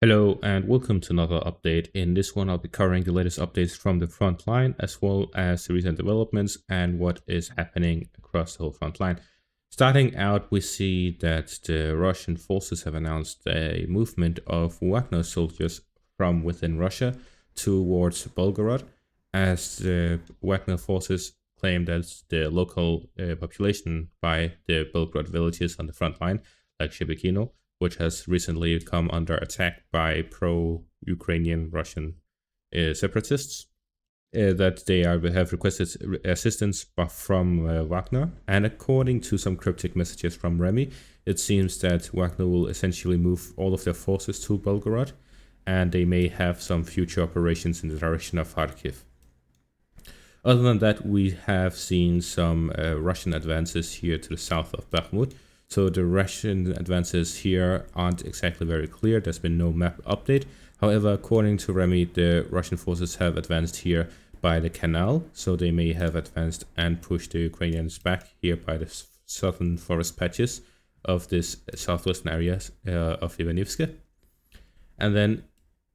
Hello and welcome to another update. In this one, I'll be covering the latest updates from the front line, as well as the recent developments and what is happening across the whole front line. Starting out, we see that the Russian forces have announced a movement of Wagner soldiers from within Russia towards Belgorod, as the Wagner forces claim that the local population by the Belgorod villages on the front line, like Shebekino, which has recently come under attack by pro-Ukrainian Russian separatists, that they have requested assistance from Wagner. And according to some cryptic messages from Remy, it seems that Wagner will essentially move all of their forces to Belgorod, and they may have some future operations in the direction of Kharkiv. Other than that, we have seen some Russian advances here to the south of Bakhmut. So the Russian advances here aren't exactly very clear. There's been no map update. However, according to Remy, the Russian forces have advanced here by the canal. So they may have advanced and pushed the Ukrainians back here by the southern forest patches of this southwestern area of Ivanivsk. And then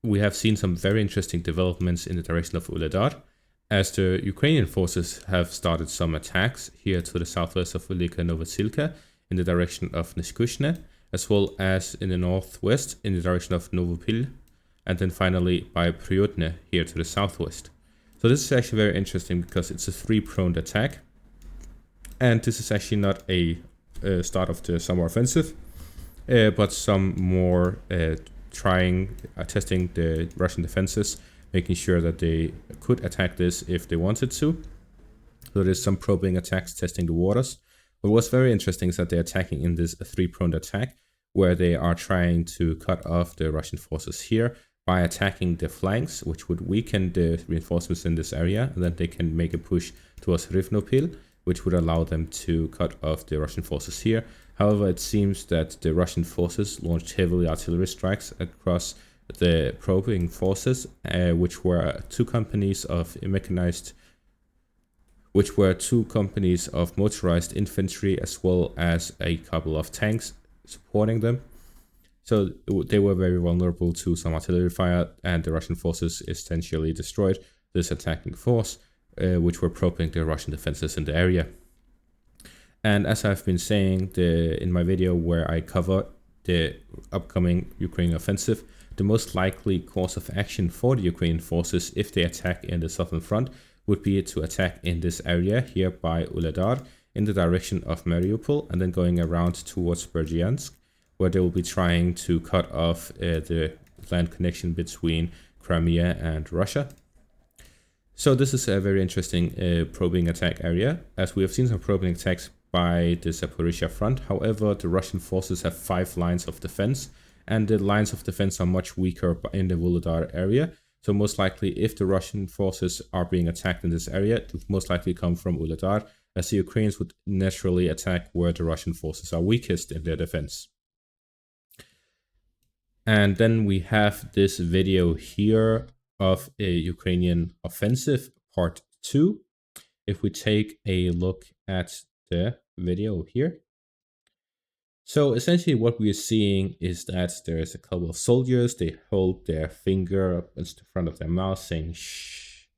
we have seen some very interesting developments in the direction of Uledar, as the Ukrainian forces have started some attacks here to the southwest of Velika Novosilka, in the direction of Niskushne, as well as in the northwest in the direction of Novopil, and then finally by Priotne here to the southwest. So this is actually very interesting because it's a three-pronged attack, and this is actually not a start of the summer offensive, but some more testing the Russian defenses, making sure that they could attack this if they wanted to. So there's some probing attacks testing the waters. But what's very interesting is that they're attacking in this three-pronged attack, where they are trying to cut off the Russian forces here by attacking the flanks, which would weaken the reinforcements in this area, and then they can make a push towards Rivnopil, which would allow them to cut off the Russian forces here. However, it seems that the Russian forces launched heavily artillery strikes across the probing forces, which were two companies of motorized infantry, as well as a couple of tanks supporting them. So they were very vulnerable to some artillery fire, and the Russian forces essentially destroyed this attacking force, which were probing the Russian defenses in the area. And as I've been saying in my video where I cover the upcoming Ukrainian offensive, the most likely course of action for the Ukrainian forces if they attack in the southern front would be to attack in this area here by Uledar in the direction of Mariupol, and then going around towards Berdyansk, where they will be trying to cut off the land connection between Crimea and Russia. So this is a very interesting probing attack area, as we have seen some probing attacks by the Zaporizhia front. However, the Russian forces have 5 lines of defense, and the lines of defense are much weaker in the Uledar area. So most likely, if the Russian forces are being attacked in this area, it would most likely come from Uledar, as the Ukrainians would naturally attack where the Russian forces are weakest in their defense. And then we have this video here of a Ukrainian offensive part 2. If we take a look at the video here. So essentially what we are seeing is that there is a couple of soldiers. They hold their finger up in front of their mouth saying shh.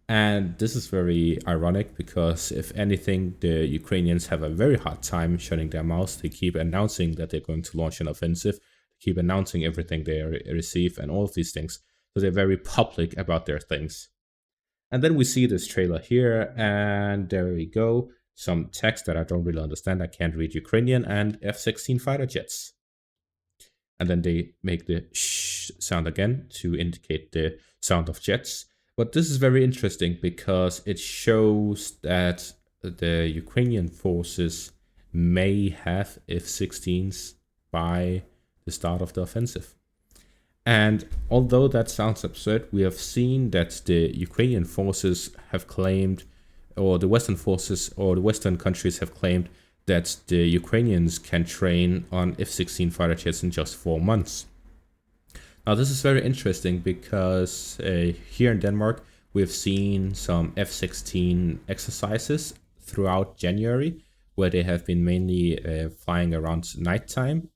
And this is very ironic because if anything, the Ukrainians have a very hard time shutting their mouths. They keep announcing that they're going to launch an offensive, keep announcing everything they receive and all of these things. So they're very public about their things. And then we see this trailer here, and there we go. Some text that I don't really understand. I can't read Ukrainian, and F16 fighter jets. And then they make the shh sound again to indicate the sound of jets. But this is very interesting because it shows that the Ukrainian forces may have F16s by the start of the offensive. And although that sounds absurd, we have seen that the Ukrainian forces have claimed, or the Western forces or the Western countries have claimed, that the Ukrainians can train on F16 fighter jets in just 4 months. Now this is very interesting because here in Denmark we have seen some F16 exercises throughout January, where they have been mainly flying around nighttime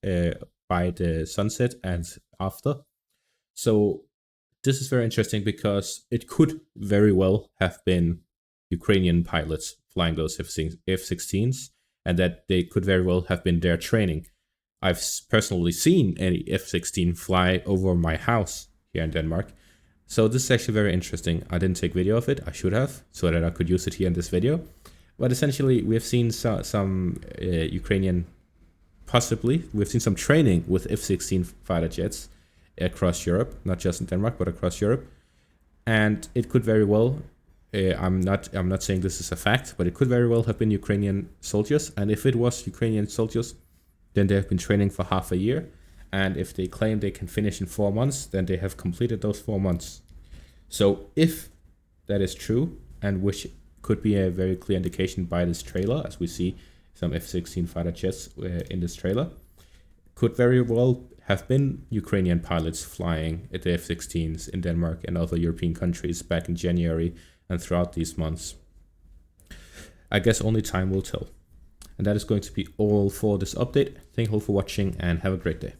by the sunset and after. So this is very interesting because it could very well have been Ukrainian pilots flying those F-16s, and that they could very well have been their training. I've personally seen any F-16 fly over my house here in Denmark. So this is actually very interesting. I didn't take video of it. I should have, so that I could use it here in this video. But essentially, we've seen some Ukrainian, possibly, we've seen some training with F-16 fighter jets across Europe, not just in Denmark, but across Europe. And it could very well, I'm not saying this is a fact, but it could very well have been Ukrainian soldiers. And if it was Ukrainian soldiers, then they have been training for half a year. And if they claim they can finish in 4 months, then they have completed those 4 months. So if that is true, and which could be a very clear indication by this trailer, as we see some F-16 fighter jets in this trailer, could very well have been Ukrainian pilots flying at the F-16s in Denmark and other European countries back in January and throughout these months. I guess only time will tell. And that is going to be all for this update. Thank you all for watching and have a great day.